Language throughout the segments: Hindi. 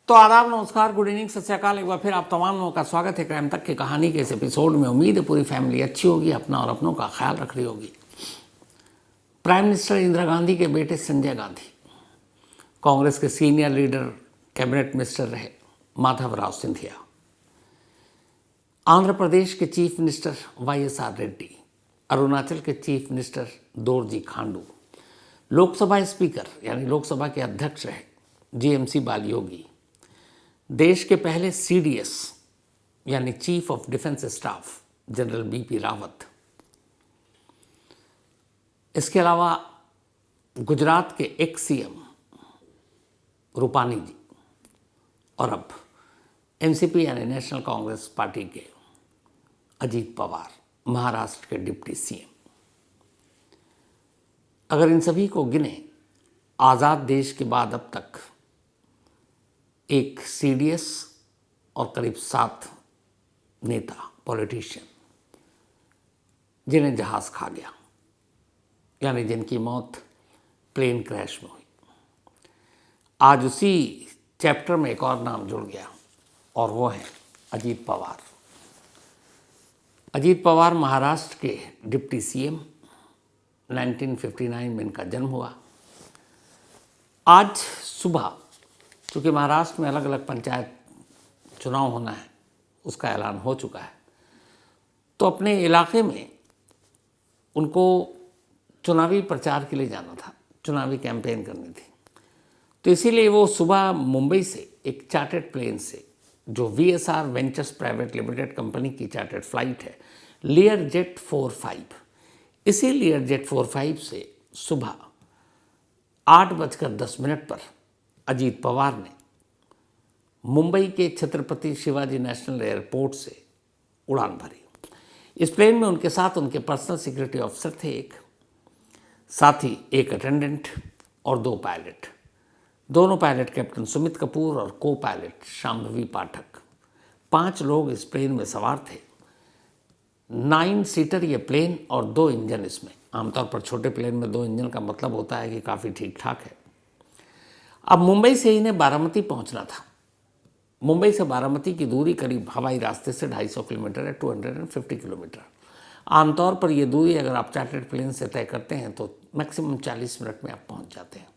तो आदाब, नमस्कार, गुड इवनिंग, सत श्री अकाल। एक बार फिर आप तमाम लोगों का स्वागत है क्राइम तक की कहानी के इस एपिसोड में। उम्मीद है पूरी फैमिली अच्छी होगी, अपना और अपनों का ख्याल रख रही होगी। प्राइम मिनिस्टर इंदिरा गांधी के बेटे संजय गांधी कांग्रेस के सीनियर लीडर, कैबिनेट मिनिस्टर रहे माधवराव सिंधिया। आंध्र प्रदेश के chief minister YSR Reddy, Arunachal के chief minister Dorjee Khandu, Lok Sabha speaker यानी लोकसभा के अध्यक्ष रहे GMC बालयोगी, देश के पहले CDS यानी chief of defence staff general BP Rawat, इसके अलावा गुजरात के एक्स CM रूपानी जी, और अब NCP यानी नेशनल कांग्रेस पार्टी के अजीत पवार, महाराष्ट्र के डिप्टी CM। अगर इन सभी को गिने, आज़ाद देश के बाद अब तक एक CDS और करीब 7 नेता, पॉलिटिशियन जिन्हें जहाज़ खा गया, यानी जिनकी मौत प्लेन क्रैश में हुई। आज उसी चैप्टर में एक और नाम जुड़ गया और वो है अजीत पवार। अजीत पवार महाराष्ट्र के डिप्टी CM, 1959 में इनका जन्म हुआ। आज सुबह, चूँकि महाराष्ट्र में अलग अलग पंचायत चुनाव होना है, उसका ऐलान हो चुका है, तो अपने इलाके में उनको चुनावी प्रचार के लिए जाना था, चुनावी कैंपेन करनी थी। तो इसीलिए वो सुबह मुंबई से एक चार्टर्ड प्लेन से, जो VSR ventures private limited company की चार्टर्ड फ्लाइट है, लियरजेट 45, इसी लियरजेट 45 से सुबह 8:10 पर अजीत पवार ने मुंबई के छत्रपति शिवाजी नेशनल एयरपोर्ट से उड़ान भरी। इस प्लेन में उनके साथ उनके पर्सनल सिक्योरिटी ऑफिसर थे, साथ ही एक अटेंडेंट और 2 पायलट। दोनों पायलट कैप्टन सुमित कपूर और को पायलट शांभवी पाठक। 5 लोग इस प्लेन में सवार थे। 9 सीटर ये प्लेन और 2 इंजन इसमें। आमतौर पर छोटे प्लेन में 2 इंजन का मतलब होता है कि काफ़ी ठीक ठाक है। अब मुंबई से इन्हें बारामती पहुंचना था। मुंबई से बारामती की दूरी करीब हवाई रास्ते से 250 किलोमीटर है, 250 किलोमीटर। आमतौर पर यह दूरी अगर आप चार्टर्ड प्लेन से तय करते हैं तो मैक्सिमम 40 मिनट में आप पहुंच जाते हैं।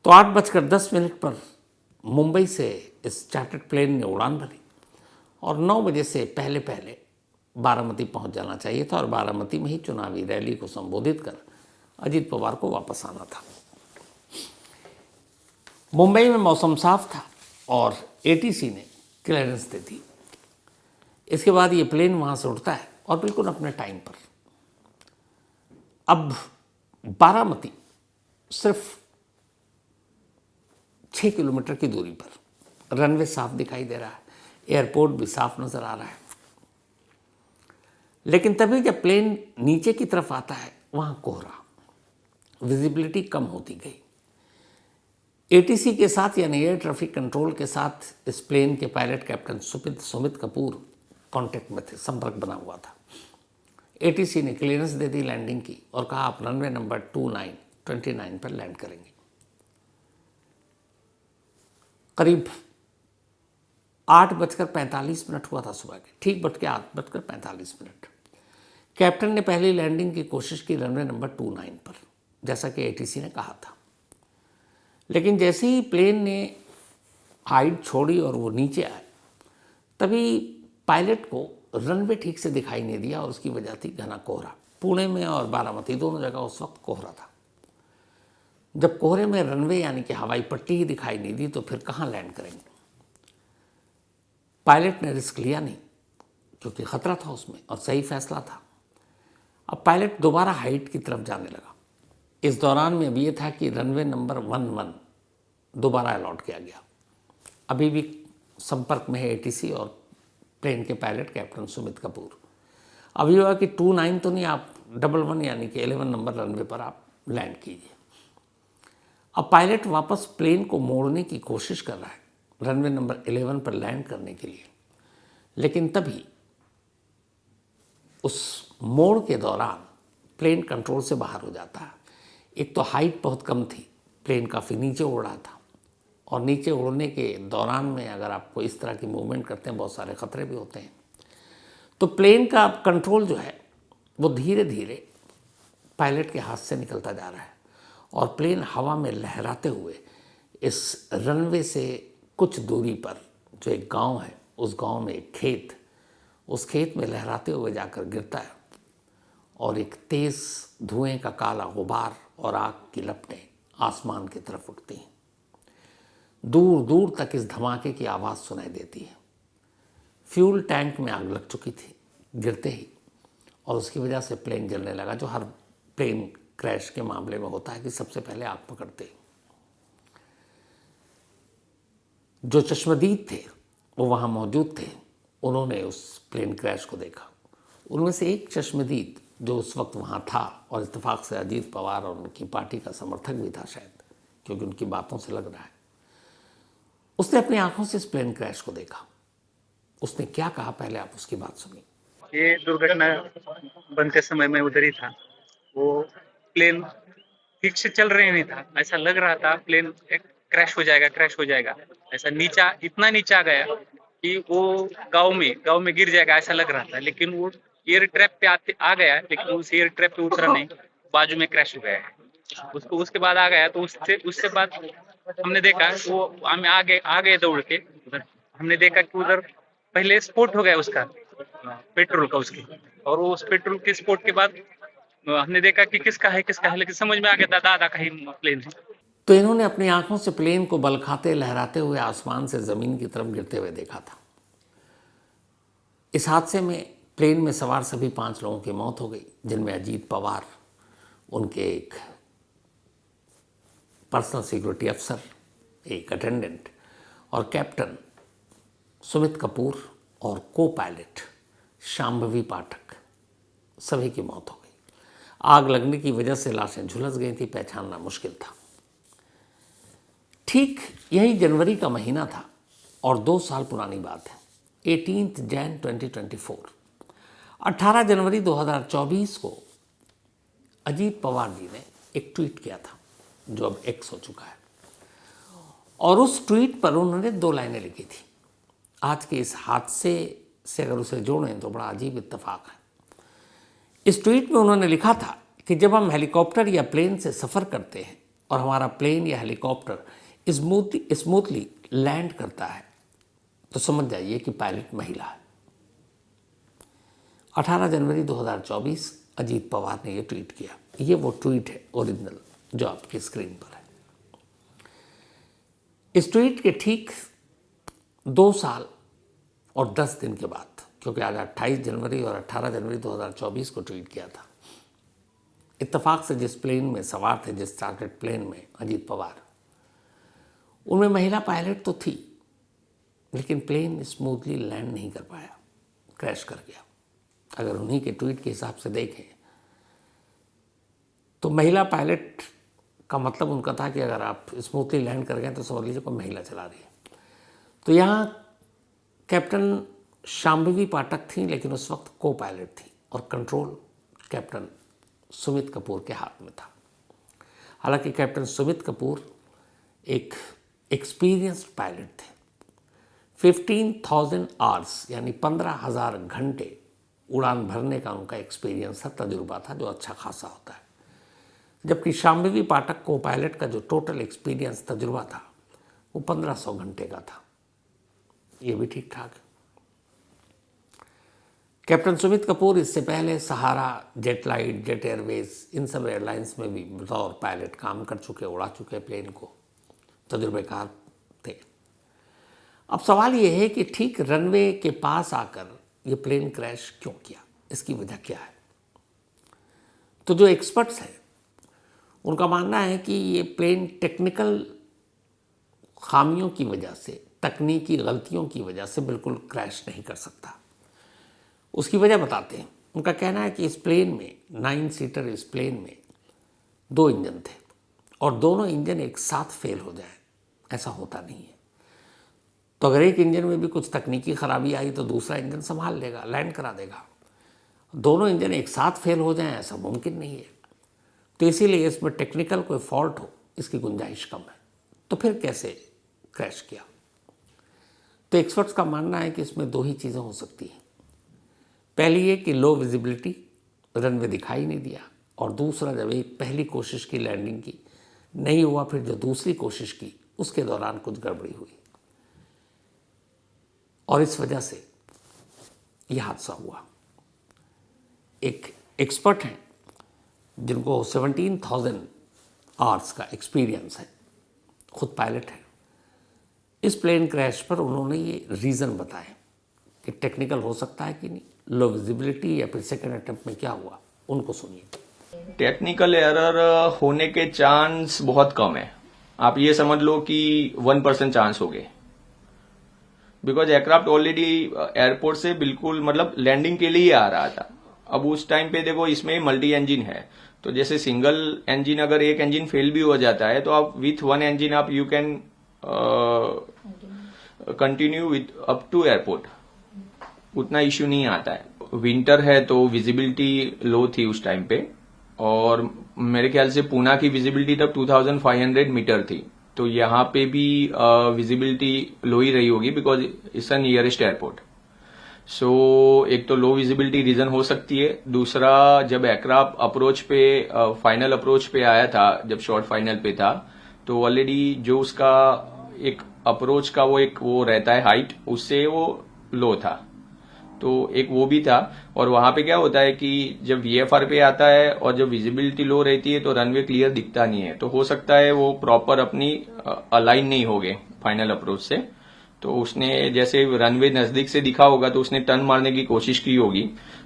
तो 8:10 पर मुंबई से इस चार्टर्ड प्लेन ने उड़ान भरी और 9 बजे से पहले पहले बारामती पहुंच जाना चाहिए था और बारामती में ही चुनावी रैली को संबोधित कर अजीत पवार को वापस आना था। मुंबई में मौसम साफ था और ATC ने क्लियरेंस दे दी। इसके बाद ये प्लेन वहाँ से उड़ता है और बिल्कुल अपने टाइम पर। अब बारामती सिर्फ 6 किलोमीटर की दूरी पर, रनवे साफ दिखाई दे रहा है, एयरपोर्ट भी साफ नज़र आ रहा है। लेकिन तभी जब प्लेन नीचे की तरफ आता है, वहाँ कोहरा, विजिबिलिटी कम होती गई। ATC के साथ यानी एयर ट्रैफिक कंट्रोल के साथ इस प्लेन के pilot captain Sumit Kapoor contact में थे, संपर्क बना हुआ था। ATC ने क्लियरेंस दे दी लैंडिंग की और कहा आप रनवे नंबर 29 पर लैंड करेंगे। करीब 8:45 हुआ था सुबह के, ठीक 8:45। कैप्टन ने पहली लैंडिंग की कोशिश की रनवे नंबर 29 पर, जैसा कि ATC ने कहा था। लेकिन जैसे ही प्लेन ने हाइट छोड़ी और वो नीचे आए, तभी पायलट को रनवे ठीक से दिखाई नहीं दिया और उसकी वजह थी घना कोहरा। पुणे में और बारामती दोनों जगह उस वक्त कोहरा था। जब कोहरे में रनवे यानी कि हवाई पट्टी ही दिखाई नहीं दी तो फिर कहाँ लैंड करेंगे। पायलट ने रिस्क लिया नहीं, क्योंकि खतरा था उसमें और सही फैसला था। अब पायलट दोबारा हाइट की तरफ जाने लगा। इस दौरान में अब ये था कि रनवे नंबर 11 दोबारा अलॉट किया गया। अभी भी संपर्क में है ATC और प्लेन के पायलट कैप्टन सुमित कपूर। अब ये हुआ कि 29 तो नहीं, आप 11 यानी कि 11 नंबर रनवे पर आप लैंड कीजिए। अब पायलट वापस प्लेन को मोड़ने की कोशिश कर रहा है रनवे नंबर 11 पर लैंड करने के लिए, लेकिन तभी उस मोड़ के दौरान प्लेन कंट्रोल से बाहर हो जाता है। एक तो हाइट बहुत कम थी, प्लेन काफ़ी नीचे उड़ रहा था, और नीचे उड़ने के दौरान में अगर आपको इस तरह की मूवमेंट करते हैं बहुत सारे ख़तरे भी होते हैं। तो प्लेन का कंट्रोल जो है वो धीरे धीरे पायलट के हाथ से निकलता जा रहा है और प्लेन हवा में लहराते हुए इस रनवे से कुछ दूरी पर जो एक गांव है, उस गांव में एक खेत, उस खेत में लहराते हुए जाकर गिरता है और एक तेज़ धुएं का काला गुबार और आग की लपटें आसमान की तरफ उठती हैं। दूर दूर तक इस धमाके की आवाज़ सुनाई देती है। फ्यूल टैंक में आग लग चुकी थी गिरते ही, और उसकी वजह से प्लेन जलने लगा, जो हर प्लेन क्रैश के मामले में होता है कि सबसे पहले आग पकड़ते हैं। जो चश्मदीद थे वो वहाँ मौजूद थे, उन्होंने उस प्लेन क्रैश को देखा। उनमें से एक चश्मदीद जो उस वक्त वहाँ था और इत्तेफाक से अजीत पवार और उनकी पार्टी का समर्थक भी था शायद, क्योंकि उनकी बातों से लग रहा है, उसने अपनी आंखों से इस प्लेन क्रैश को देखा। उसने क्या कहा, पहले आप उसकी बात सुनिए। ये दुर्घटना बनते समय मैं उधर ही था। वो प्लेन ठीक से चल रहे नहीं था, ऐसा लग रहा था प्लेन क्रैश हो जाएगा, क्रैश हो जाएगा। ऐसा नीचा, इतना नीचा गया कि वो गांव में गिर जाएगा ऐसा लग रहा था। लेकिन वो एयर ट्रैप पे आ गया, लेकिन उस एयर ट्रैप पे उतरा नहीं, बाजू में क्रैश हो गया है। उसको उसके बाद आ गया, तो उससे बाद हमने देखा वो हमें आगे दौड़ के उधर हमने देखा कि उधर पहले स्पोर्ट हो गया उसका, पेट्रोल का उसके, और वो उस पेट्रोल के स्पोर्ट के बाद हमने देखा कि किसका है, लेकिन समझ में आ गया दादा का ही प्लेन है। तो इन्होंने अपनी आंखों से प्लेन को बल खाते लहराते हुए आसमान से ज़मीन की तरफ गिरते हुए देखा था। इस हादसे में प्लेन में सवार सभी 5 लोगों की मौत हो गई, जिनमें अजीत पवार, उनके एक पर्सनल सिक्योरिटी अफसर, एक अटेंडेंट और कैप्टन सुमित कपूर और को पायलट शांभवी पाठक, सभी की मौत हो गई। आग लगने की वजह से लाशें झुलस गई थी, पहचानना मुश्किल था। ठीक यही जनवरी का महीना था और 2 साल पुरानी बात है। 18 जैन 2024, 18 जनवरी 2024 को अजीत पवार जी ने एक ट्वीट किया था, जो अब एक्स हो चुका है, और उस ट्वीट पर उन्होंने 2 लाइनें लिखी थी। आज के इस हादसे से अगर उसे जोड़ें तो बड़ा अजीब इत्तेफाक है। इस ट्वीट में उन्होंने लिखा था कि जब हम हेलीकॉप्टर या प्लेन से सफ़र करते हैं और हमारा प्लेन या हेलीकॉप्टर स्मूथली लैंड करता है तो समझ जाइए कि पायलट महिला है। 18 जनवरी 2024 अजीत पवार ने ये ट्वीट किया। ये वो ट्वीट है ओरिजिनल जो आपकी स्क्रीन पर है। इस ट्वीट के ठीक 2 साल और 10 दिन के बाद, क्योंकि आज 28 जनवरी और 18 जनवरी 2024 को ट्वीट किया था, इत्तेफाक से जिस प्लेन में सवार थे, जिस चार्टर्ड प्लेन में अजीत पवार, उनमें महिला पायलट तो थी, लेकिन प्लेन स्मूथली लैंड नहीं कर पाया, क्रैश कर गया। अगर उन्हीं के ट्वीट के हिसाब से देखें तो महिला पायलट का मतलब उनका था कि अगर आप स्मूथली लैंड कर गए तो समझ लीजिए कोई महिला चला रही है। तो यहाँ कैप्टन शांभवी पाठक थी, लेकिन उस वक्त को पायलट थी और कंट्रोल कैप्टन सुमित कपूर के हाथ में था। हालांकि कैप्टन सुमित कपूर एक एक्सपीरियंस्ड पायलट थे। 15,000 आवर्स यानी 15,000 घंटे उड़ान भरने का उनका एक्सपीरियंस था, तजुर्बा था, जो अच्छा खासा होता है। जबकि शांभवी पाठक को पायलट का जो टोटल एक्सपीरियंस तजुर्बा था वो 1500 घंटे का था। ये भी ठीक ठाक है। कैप्टन सुमित कपूर इससे पहले सहारा, जेटलाइट, जेट एयरवेज, इन सब एयरलाइंस में भी बतौर पायलट काम कर चुके, उड़ा चुके प्लेन को, तजुर्बेकार थे। अब सवाल ये है कि ठीक रनवे के पास आकर ये प्लेन क्रैश क्यों किया, इसकी वजह क्या है। तो जो एक्सपर्ट्स हैं उनका मानना है कि ये प्लेन टेक्निकल खामियों की वजह से, तकनीकी गलतियों की वजह से बिल्कुल क्रैश नहीं कर सकता। उसकी वजह बताते हैं। उनका कहना है कि इस प्लेन में 9 सीटर इस प्लेन में 2 इंजन थे और दोनों इंजन एक साथ फेल हो जाए, ऐसा होता नहीं है। तो अगर एक इंजन में भी कुछ तकनीकी खराबी आई तो दूसरा इंजन संभाल लेगा, लैंड करा देगा। दोनों इंजन एक साथ फेल हो जाएं ऐसा मुमकिन नहीं है। तो इसीलिए इसमें टेक्निकल कोई फॉल्ट हो इसकी गुंजाइश कम है। तो फिर कैसे क्रैश किया। तो एक्सपर्ट्स का मानना है कि इसमें दो ही चीज़ें हो सकती हैं। पहली ये कि लो विजिबिलिटी, रनवे दिखाई नहीं दिया, और दूसरा जब एक पहली कोशिश की लैंडिंग की नहीं हुआ, फिर जो दूसरी कोशिश की उसके दौरान कुछ गड़बड़ी हुई और इस वजह से यह हादसा हुआ। एक एक्सपर्ट हैं जिनको 17,000 आवर्स का एक्सपीरियंस है, खुद पायलट है, इस प्लेन क्रैश पर उन्होंने ये रीज़न बताए कि टेक्निकल हो सकता है कि नहीं, लो विजिबिलिटी, या फिर सेकेंड अटेम्प्ट में क्या हुआ, उनको सुनिए। टेक्निकल एरर होने के चांस बहुत कम है। आप ये समझ लो कि 1% चांस हो गए, बिकॉज एयरक्राफ्ट ऑलरेडी एयरपोर्ट से बिल्कुल मतलब लैंडिंग के लिए ही आ रहा था। अब उस टाइम पे देखो इसमें मल्टी इंजन है, तो जैसे सिंगल इंजन अगर एक इंजन फेल भी हो जाता है तो आप विथ वन इंजन आप you can continue with up to airport, उतना इश्यू नहीं आता है। विंटर है तो विजिबिलिटी लो थी उस टाइम पे, और मेरे ख्याल से पूना की विजिबिलिटी तब 2500 मीटर थी, तो यहाँ पे भी विजिबिलिटी लो ही रही होगी because it's a nearest airport. So एक तो लो विजिबिलिटी रीजन हो सकती है। दूसरा, जब एयरक्राफ्ट अप्रोच पे फाइनल अप्रोच पे आया था, जब शॉर्ट फाइनल पे था, तो ऑलरेडी जो उसका एक अप्रोच का वो रहता है हाइट, उससे वो लो था, तो एक वो भी था। और वहां पे क्या होता है कि जब VFR पे आता है और जब विजिबिलिटी लो रहती है तो रनवे क्लियर दिखता नहीं है, तो हो सकता है वो प्रॉपर अपनी अलाइन नहीं हो गए फाइनल अप्रोच से। तो उसने जैसे रनवे नजदीक से दिखा होगा तो उसने टर्न मारने की कोशिश की होगी,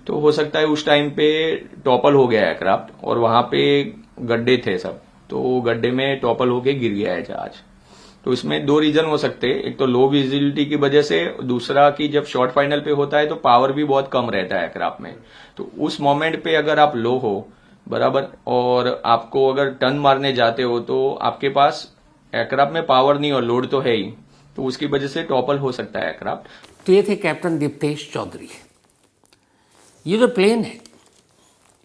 तो हो सकता है उस टाइम पे टॉपल हो गया एयरक्राफ्ट, और वहां पे गड्ढे थे सब, तो गड्ढे में टॉपल होके गिर गया है जहाज। तो इसमें दो रीजन हो सकते हैं, एक तो लो विजिबिलिटी की वजह से, दूसरा कि जब शॉर्ट फाइनल पे होता है तो पावर भी बहुत कम रहता है एयरक्राफ्ट में, तो उस मोमेंट पे अगर आप लो हो बराबर, और आपको अगर टर्न मारने जाते हो तो आपके पास एयरक्राफ्ट में पावर नहीं और लोड तो है ही, तो उसकी वजह से टॉपल हो सकता है एयरक्राफ्ट। तो ये थे कैप्टन दीप्तेश चौधरी। ये जो प्लेन है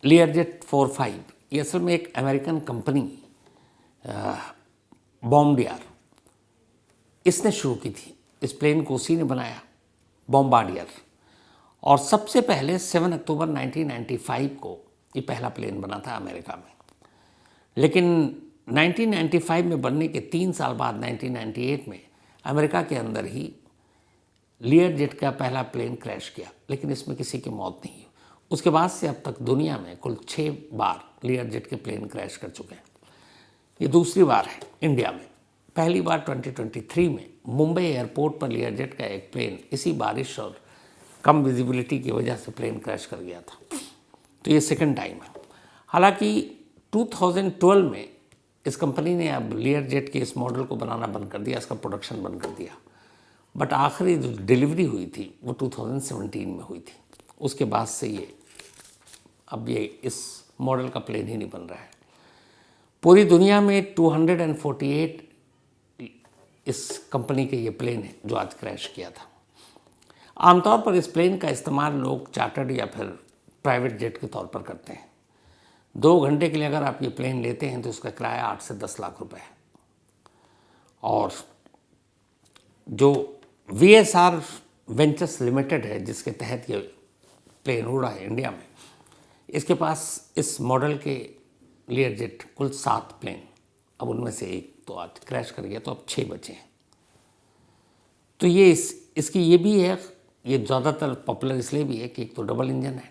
लियरजेट 45, ये असल में एक अमेरिकन कंपनी बॉम्बार्डियर, इसने शुरू की थी। इस प्लेन को उसी ने बनाया, बॉम्बार्डियर, और सबसे पहले 7 अक्टूबर 1995 को ये पहला प्लेन बना था अमेरिका में। लेकिन 1995 में बनने के 3 साल बाद 1998 में अमेरिका के अंदर ही लियरजेट का पहला प्लेन क्रैश किया, लेकिन इसमें किसी की मौत नहीं हुई। उसके बाद से अब तक दुनिया में कुल 6 बार लियरजेट के प्लेन क्रैश कर चुके हैं। ये दूसरी बार है इंडिया में। पहली बार 2023 में मुंबई एयरपोर्ट पर लियरजेट का एक प्लेन इसी बारिश और कम विजिबिलिटी की वजह से प्लेन क्रैश कर गया था। तो ये सेकंड टाइम है। हालांकि 2012 में इस कंपनी ने अब लियरजेट के इस मॉडल को बनाना बंद कर दिया, इसका प्रोडक्शन बंद कर दिया, बट आखिरी जो डिलीवरी हुई थी वो 2017 में हुई थी। उसके बाद से अब ये इस मॉडल का प्लेन ही नहीं बन रहा है। पूरी दुनिया में 248 इस कंपनी के ये प्लेन है जो आज क्रैश किया था। आमतौर पर इस प्लेन का इस्तेमाल लोग चार्टर्ड या फिर प्राइवेट जेट के तौर पर करते हैं। 2 घंटे के लिए अगर आप ये प्लेन लेते हैं तो उसका किराया 8 से 10 लाख रुपए है। और जो VSR वेंचर्स लिमिटेड है जिसके तहत ये प्लेन उड़ा है इंडिया में, इसके पास इस मॉडल के लियरजेट कुल 7 प्लेन, अब उनमें से एक तो आज क्रैश कर गया, तो अब 6 बचे हैं। तो ये इसकी ये भी है, ये ज़्यादातर पॉपुलर इसलिए भी है कि एक तो डबल इंजन है,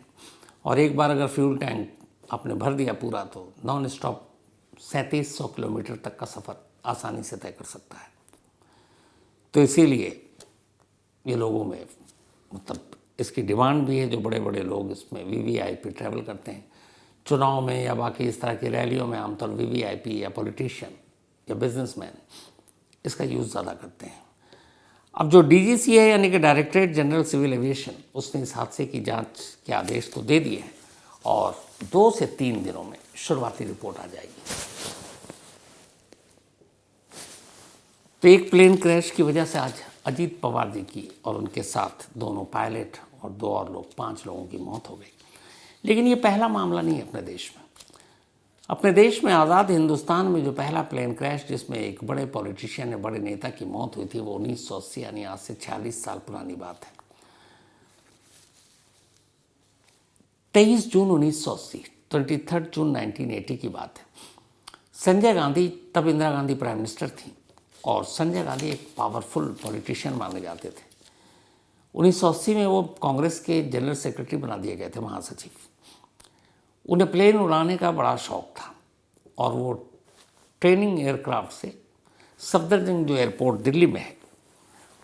और एक बार अगर फ्यूल टैंक आपने भर दिया पूरा तो नॉन स्टॉप 3700 किलोमीटर तक का सफ़र आसानी से तय कर सकता है। तो इसीलिए ये लोगों में मतलब इसकी डिमांड भी है। जो बड़े बड़े लोग इसमें VVIP ट्रैवल करते हैं चुनाव में या बाकी इस तरह की रैलियों में, आमतौर VVIP या पॉलिटिशियन या बिजनेसमैन इसका यूज़ ज़्यादा करते हैं। अब जो DGCA यानी कि डायरेक्टरेट जनरल सिविल एविएशन, उसने इस हादसे की जांच के आदेश तो दे दिए हैं और 2 से 3 दिनों में शुरुआती रिपोर्ट आ जाएगी। तो एक प्लेन क्रैश की वजह से आज अजीत पवार जी की और उनके साथ दोनों पायलट और 2 और लोग, 5 लोगों की मौत हो गई। लेकिन ये पहला मामला नहीं है अपने देश में। अपने देश में आज़ाद हिंदुस्तान में जो पहला प्लेन क्रैश जिसमें एक बड़े पॉलिटिशियन या बड़े नेता की मौत हुई थी वो 1980 यानी आज से 46 साल पुरानी बात है। 23 जून 1980, 23 जून 1980 की बात है। संजय गांधी, तब इंदिरा गांधी प्राइम मिनिस्टर थी और संजय गांधी एक पावरफुल पॉलिटिशियन माने जाते थे। 1980 में वो कांग्रेस के जनरल सेक्रेटरी बना दिए गए थे, महासचिव। उन्हें प्लेन उड़ाने का बड़ा शौक था और वो ट्रेनिंग एयरक्राफ्ट से सफदरजंग जो एयरपोर्ट दिल्ली में है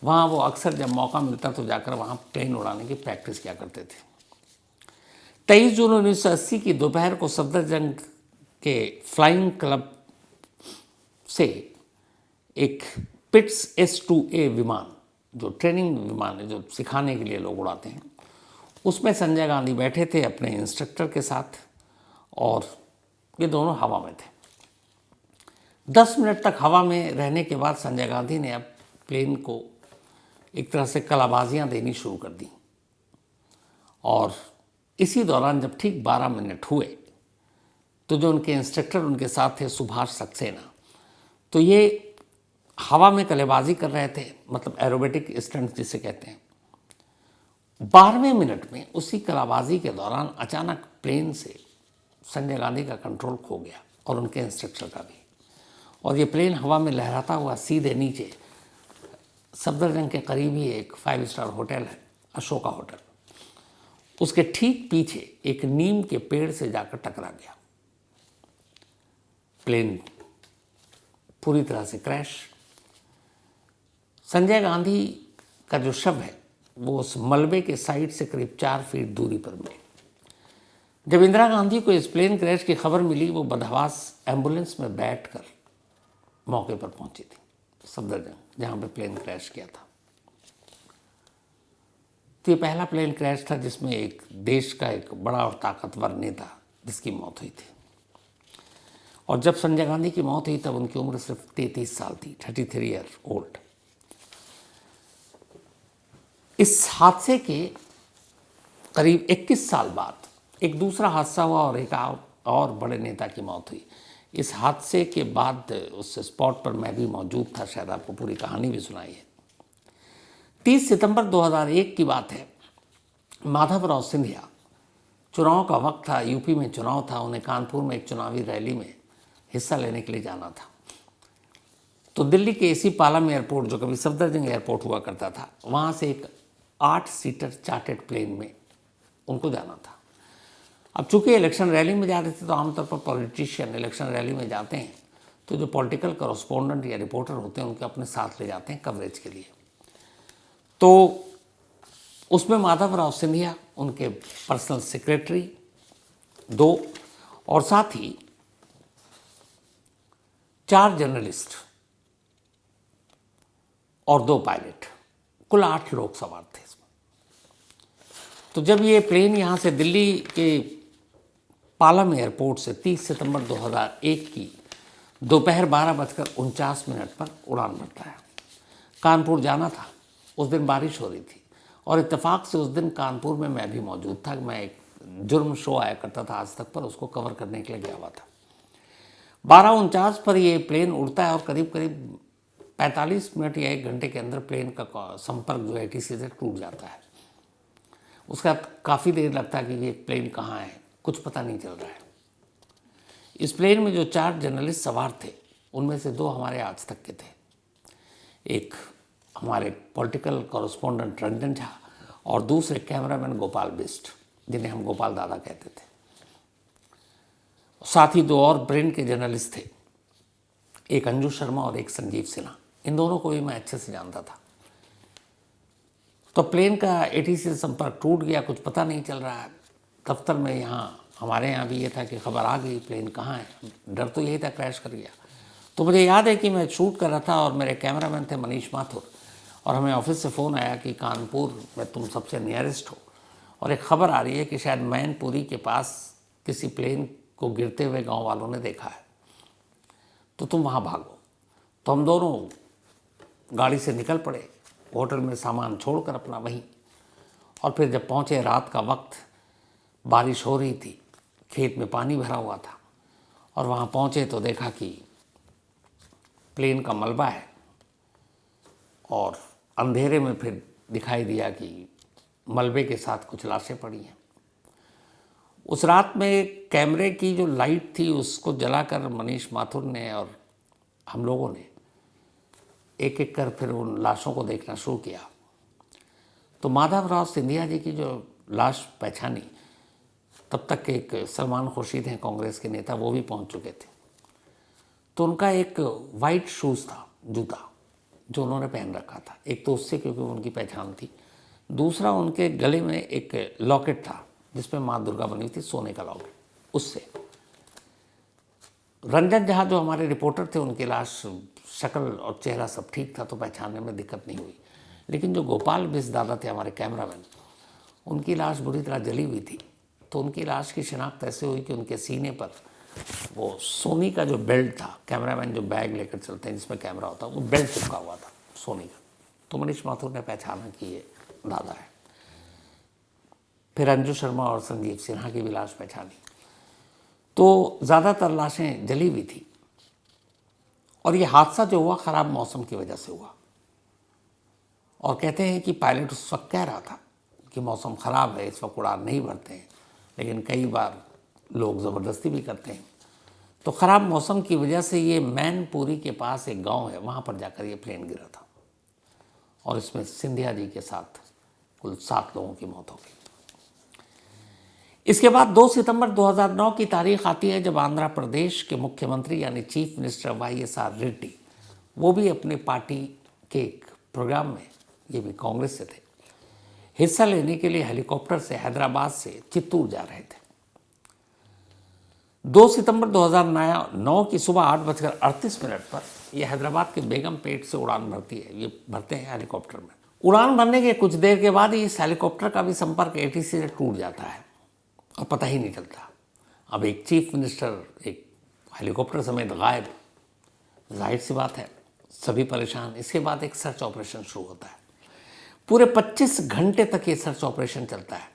वहाँ वो अक्सर जब मौका मिलता तो जाकर वहाँ प्लेन उड़ाने की प्रैक्टिस किया करते थे। 23 जून 1980 की दोपहर को सफदरजंग के फ्लाइंग क्लब से एक पिट्स S-2A विमान, जो ट्रेनिंग विमान है जो सिखाने के लिए लोग उड़ाते हैं, उसमें संजय गांधी बैठे थे अपने इंस्ट्रक्टर के साथ और ये दोनों हवा में थे। 10 मिनट तक हवा में रहने के बाद संजय गांधी ने अब प्लेन को एक तरह से कलाबाजियाँ देनी शुरू कर दी और इसी दौरान जब ठीक 12 मिनट हुए तो जो उनके इंस्ट्रक्टर उनके साथ थे सुभाष सक्सेना, तो ये हवा में कलेबाजी कर रहे थे, मतलब एरोबेटिक स्टंट जिसे कहते हैं। 12वें मिनट में उसी कलाबाजी के दौरान अचानक प्लेन से संजय गांधी का कंट्रोल खो गया और उनके इंस्ट्रक्टर का भी, और ये प्लेन हवा में लहराता हुआ सीधे नीचे सफदरजंग के करीब ही एक 5 स्टार होटल है, अशोका होटल, उसके ठीक पीछे एक नीम के पेड़ से जाकर टकरा गया। प्लेन पूरी तरह से क्रैश। संजय गांधी का जो शव है वो उस मलबे के साइड से करीब 4 फीट दूरी पर मिले। जब इंदिरा गांधी को इस प्लेन क्रैश की खबर मिली वो बदहवास एम्बुलेंस में बैठकर मौके पर पहुंची थी, सफदरजंग जहां पे प्लेन क्रैश किया था। तो ये पहला प्लेन क्रैश था जिसमें एक देश का एक बड़ा और ताकतवर नेता जिसकी मौत हुई थी। और जब संजय गांधी की मौत हुई तब उनकी उम्र सिर्फ 33 साल थी, 33 ईयर ओल्ड। इस हादसे के करीब 21 साल बाद एक दूसरा हादसा हुआ और एक और बड़े नेता की मौत हुई। इस हादसे के बाद उस स्पॉट पर मैं भी मौजूद था, शायद आपको पूरी कहानी भी सुनाई है। 30 सितंबर 2001 की बात है। माधवराव सिंधिया, चुनाव का वक्त था, यूपी में चुनाव था, उन्हें कानपुर में एक चुनावी रैली में हिस्सा लेने के लिए जाना था। तो दिल्ली के इसी पालम एयरपोर्ट, जो कभी सफदरजंग एयरपोर्ट हुआ करता था, वहाँ से एक 8 सीटर चार्टर्ड प्लेन में उनको जाना था। अब चूंकि इलेक्शन रैली में जा रहे थे तो आमतौर पर पॉलिटिशियन इलेक्शन रैली में जाते हैं तो जो पॉलिटिकल कॉरेस्पोंडेंट या रिपोर्टर होते हैं उनके अपने साथ ले जाते हैं कवरेज के लिए। तो उसमें माधवराव सिंधिया, उनके पर्सनल सेक्रेटरी 2 और साथ ही 4 जर्नलिस्ट और 2 पायलट, कुल 8 लोग सवार थे इसमें। तो जब ये प्लेन यहाँ से दिल्ली के पालम एयरपोर्ट से 30 सितंबर 2001 की दोपहर 12:49 पर उड़ान भरता है। कानपुर जाना था, उस दिन बारिश हो रही थी और इत्तेफाक से उस दिन कानपुर में मैं भी मौजूद था। मैं एक जुर्म शो आया करता था आज तक पर, उसको कवर करने के लिए गया हुआ था। 12:49 पर ये प्लेन उड़ता है और करीब करीब 45 मिनट या 1 घंटे के अंदर प्लेन का संपर्क जो ATC से टूट जाता है। उसका काफ़ी देर लगता है कि ये प्लेन कहाँ है, कुछ पता नहीं चल रहा है। इस प्लेन में जो 4 जर्नलिस्ट सवार थे उनमें से 2 हमारे आज तक के थे। एक हमारे पॉलिटिकल कॉरेस्पोंडेंट रंजन झा और दूसरे कैमरामैन गोपाल बिस्ट, जिन्हें हम गोपाल दादा कहते थे। साथ ही 2 और ब्रेन के जर्नलिस्ट थे, एक अंजू शर्मा और एक संजीव सिन्हा। इन दोनों को भी मैं अच्छे से जानता था। तो प्लेन का ATC से संपर्क टूट गया, कुछ पता नहीं चल रहा है। दफ्तर में यहाँ हमारे यहाँ भी ये था कि खबर आ गई, प्लेन कहाँ है। डर तो यही था क्रैश कर गया। तो मुझे याद है कि मैं शूट कर रहा था और मेरे कैमरामैन थे मनीष माथुर, और हमें ऑफिस से फ़ोन आया कि कानपुर में तुम सबसे नियरेस्ट हो और एक खबर आ रही है कि शायद मैनपुरी के पास किसी प्लेन को गिरते हुए गाँव वालों ने देखा है, तो तुम वहाँ भागो। तो हम दोनों गाड़ी से निकल पड़े, होटल में सामान छोड़कर अपना वहीं, और फिर जब पहुँचे रात का वक्त, बारिश हो रही थी, खेत में पानी भरा हुआ था और वहाँ पहुँचे तो देखा कि प्लेन का मलबा है और अंधेरे में फिर दिखाई दिया कि मलबे के साथ कुछ लाशें पड़ी हैं। उस रात में कैमरे की जो लाइट थी उसको जलाकर मनीष माथुर ने और हम लोगों ने एक एक कर फिर उन लाशों को देखना शुरू किया। तो माधवराव सिंधिया जी की जो लाश पहचानी, तब तक एक सलमान खुर्शीद हैं कांग्रेस के नेता, वो भी पहुंच चुके थे। तो उनका एक वाइट शूज़ था, जूता, जो उन्होंने पहन रखा था। एक तो उससे क्योंकि उनकी पहचान थी, दूसरा उनके गले में एक लॉकेट था जिसमें माँ दुर्गा बनी थी, सोने का लॉकेट। उससे रंजन झा जो हमारे रिपोर्टर थे, उनकी लाश, शक्ल और चेहरा सब ठीक था तो पहचानने में दिक्कत नहीं हुई। लेकिन जो गोपाल बिस्दादा थे हमारे कैमरामैन, उनकी लाश बुरी तरह जली हुई थी। तो उनकी लाश की शिनाख्त ऐसे हुई कि उनके सीने पर वो सोनी का जो बेल्ट था, कैमरामैन जो बैग लेकर चलते हैं जिसमें कैमरा होता है, वो बेल्ट चिपका हुआ था सोनी का। तो मनीष माथुर ने पहचाना कि ये दादा है। फिर अंजू शर्मा और संजीव सिन्हा की भी लाश पहचानी। तो ज़्यादातर लाशें जली हुई थी और ये हादसा जो हुआ ख़राब मौसम की वजह से हुआ। और कहते हैं कि पायलट उस वक्त कह रहा था कि मौसम ख़राब है, इस वक्त उड़ान नहीं भरते हैं, लेकिन कई बार लोग ज़बरदस्ती भी करते हैं। तो ख़राब मौसम की वजह से ये मैनपुरी के पास एक गांव है, वहाँ पर जाकर ये प्लेन गिरा था और इसमें सिंधिया जी के साथ कुल 7 लोगों की मौत हो गई। इसके बाद 2 सितंबर 2009 की तारीख आती है जब आंध्र प्रदेश के मुख्यमंत्री यानी चीफ मिनिस्टर YSR रेड्डी, वो भी अपने पार्टी के एक प्रोग्राम में, ये भी कांग्रेस से थे, हिस्सा लेने के लिए हेलीकॉप्टर से हैदराबाद से चित्तूर जा रहे थे। 2 सितंबर 2009 की सुबह 8:38 पर यह हैदराबाद के बेगमपेट से उड़ान भरती है। ये भरते हैं हेलीकॉप्टर में। उड़ान भरने के कुछ देर के बाद ही इस हेलीकॉप्टर का भी संपर्क ATC से टूट जाता है और पता ही नहीं चलता। अब एक चीफ मिनिस्टर एक हेलीकॉप्टर समेत गायब, जाहिर सी बात है सभी परेशान। इसके बाद एक सर्च ऑपरेशन शुरू होता है। पूरे 25 घंटे तक ये सर्च ऑपरेशन चलता है।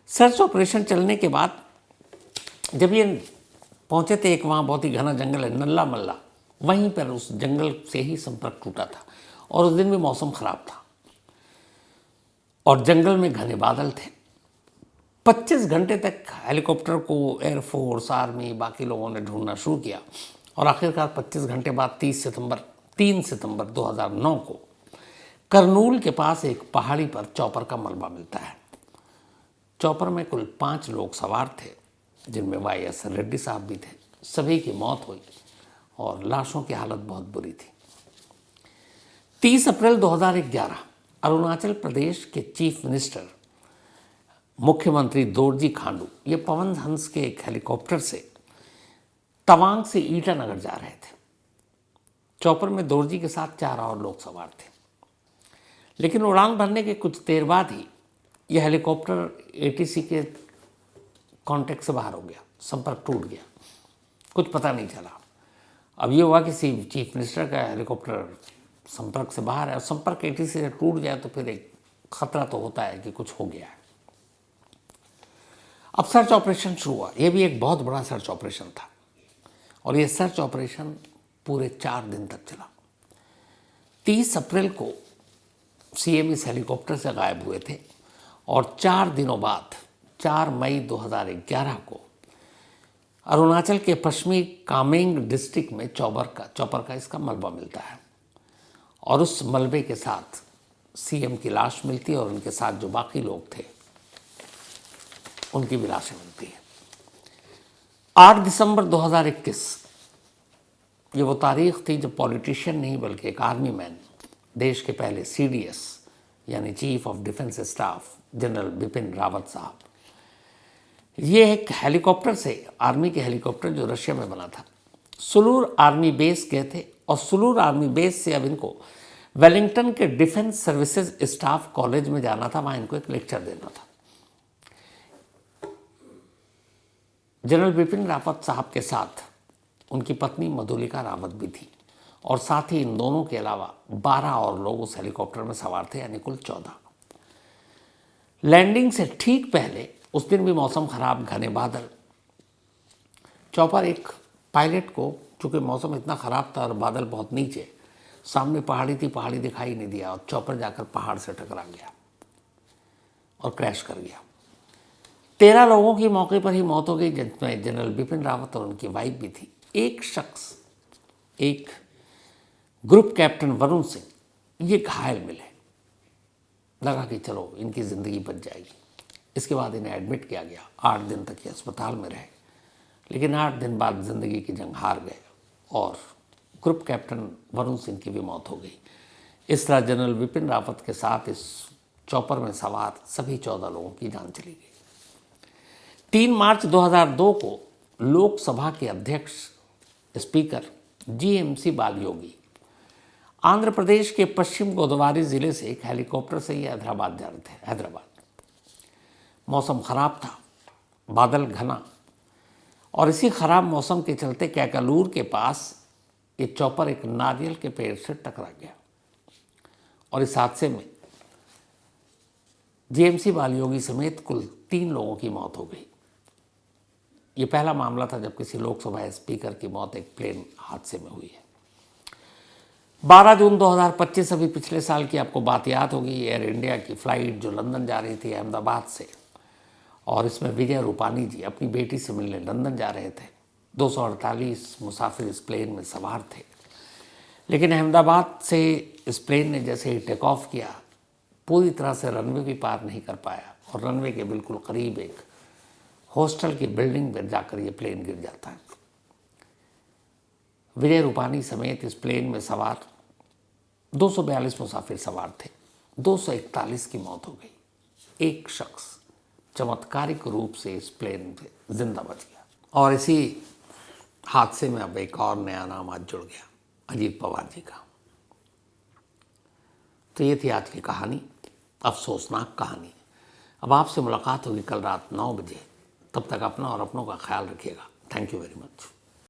सर्च ऑपरेशन चलने के बाद जब ये पहुंचे थे, एक वहाँ बहुत ही घना जंगल है, नल्ला मल्ला, वहीं पर उस जंगल से ही संपर्क टूटा था और उस दिन भी मौसम खराब था और जंगल में घने बादल थे। 25 घंटे तक हेलीकॉप्टर को एयरफोर्स, आर्मी, बाकी लोगों ने ढूंढना शुरू किया और आखिरकार 25 घंटे बाद 3 सितंबर 2009 को करनूल के पास एक पहाड़ी पर चॉपर का मलबा मिलता है। चॉपर में कुल 5 लोग सवार थे, जिनमें YSR रेड्डी साहब भी थे। सभी की मौत हुई और लाशों की हालत बहुत बुरी थी। 30 अप्रैल 2011 अरुणाचल प्रदेश के चीफ मिनिस्टर मुख्यमंत्री दोरजी खांडू ये पवन हंस के एक हेलीकॉप्टर से तवांग से ईटानगर जा रहे थे। चॉपर में दोरजी के साथ 4 और लोग सवार थे। लेकिन उड़ान भरने के कुछ देर बाद ही यह हेलीकॉप्टर ATC के कांटेक्ट से बाहर हो गया, संपर्क टूट गया, कुछ पता नहीं चला। अब ये हुआ कि चीफ मिनिस्टर का हेलीकॉप्टर संपर्क से बाहर है और संपर्क ATC से टूट जाए तो फिर एक खतरा तो होता है कि कुछ हो गया है। अब सर्च ऑपरेशन शुरू हुआ। ये भी एक बहुत बड़ा सर्च ऑपरेशन था और ये सर्च ऑपरेशन पूरे 4 दिन तक चला। 30 अप्रैल को CM इस हेलीकॉप्टर से गायब हुए थे और 4 दिनों बाद 4 मई 2011 को अरुणाचल के पश्चिमी कामेंग डिस्ट्रिक्ट में चॉपर का इसका मलबा मिलता है और उस मलबे के साथ CM की लाश मिलती है और उनके साथ जो बाकी लोग थे उनकी भी लाशें मिलती है। 8 दिसंबर 2021 ये वो तारीख थी जब पॉलिटिशियन नहीं बल्कि एक आर्मी मैन, देश के पहले CDS यानी chief of defence staff general Bipin Rawat साहब, ये एक हेलीकॉप्टर से, आर्मी के हेलीकॉप्टर जो रशिया में बना था, सुलूर आर्मी बेस गए थे और सुलूर आर्मी बेस से अब इनको वेलिंगटन के डिफेंस सर्विसेज स्टाफ कॉलेज में जाना था। वहाँ इनको एक लेक्चर देना था। जनरल बिपिन रावत साहब के साथ उनकी पत्नी मधुलिका रावत भी थी और साथ ही इन दोनों के अलावा 12 और लोग उस हेलीकॉप्टर में सवार थे, यानी कुल 14। लैंडिंग से ठीक पहले उस दिन भी मौसम खराब, घने बादल, चॉपर एक पायलट को चूँकि मौसम इतना ख़राब था और बादल बहुत नीचे, सामने पहाड़ी थी, पहाड़ी दिखाई नहीं दिया और चॉपर जाकर पहाड़ से टकरा गया और क्रैश कर गया। 13 लोगों की मौके पर ही मौत हो गई, जिनमें जनरल बिपिन रावत और उनकी वाइफ भी थी। एक शख्स, एक ग्रुप कैप्टन वरुण सिंह, ये घायल मिले। लगा कि चलो इनकी ज़िंदगी बच जाएगी। इसके बाद इन्हें एडमिट किया गया। 8 दिन तक ये अस्पताल में रहे, लेकिन 8 दिन बाद ज़िंदगी की जंग हार गए और ग्रुप कैप्टन वरुण सिंह की भी मौत हो गई। इस तरह जनरल बिपिन रावत के साथ इस चॉपर में सवार सभी 14 लोगों की जान चली गई। 3 मार्च 2002 को लोकसभा के अध्यक्ष स्पीकर जीएमसी बालयोगी आंध्र प्रदेश के पश्चिम गोदावरी जिले से एक हेलीकॉप्टर से ही हैदराबाद जा रहे थे। हैदराबाद मौसम खराब था, बादल घना, और इसी खराब मौसम के चलते कैकालूर के पास ये चॉपर एक नारियल के पेड़ से टकरा गया और इस हादसे में जीएमसी बालयोगी समेत कुल 3 लोगों की मौत हो गई। ये पहला मामला था जब किसी लोकसभा स्पीकर की मौत एक प्लेन हादसे में हुई है। 12 जून 2025, अभी पिछले साल की आपको बात याद होगी, एयर इंडिया की फ़्लाइट जो लंदन जा रही थी अहमदाबाद से, और इसमें विजय रूपानी जी अपनी बेटी से मिलने लंदन जा रहे थे। 248 मुसाफिर इस प्लेन में सवार थे, लेकिन अहमदाबाद से इस प्लेन ने जैसे ही टेक ऑफ किया, पूरी तरह से रनवे भी पार नहीं कर पाया और रनवे के बिल्कुल करीब एक हॉस्टल की बिल्डिंग पर जाकर ये प्लेन गिर जाता है। विजय रूपानी समेत इस प्लेन में सवार 242 मुसाफिर सवार थे। 241 की मौत हो गई। एक शख्स चमत्कारिक रूप से इस प्लेन पे जिंदा बच गया और इसी हादसे में अब एक और नया नाम आज जुड़ गया, अजीत पवार जी का। तो ये थी आज की कहानी, अफसोसनाक कहानी। अब आपसे मुलाकात होगी कल रात 9 बजे। तब तक अपना और अपनों का ख्याल रखिएगा। Thank you very much.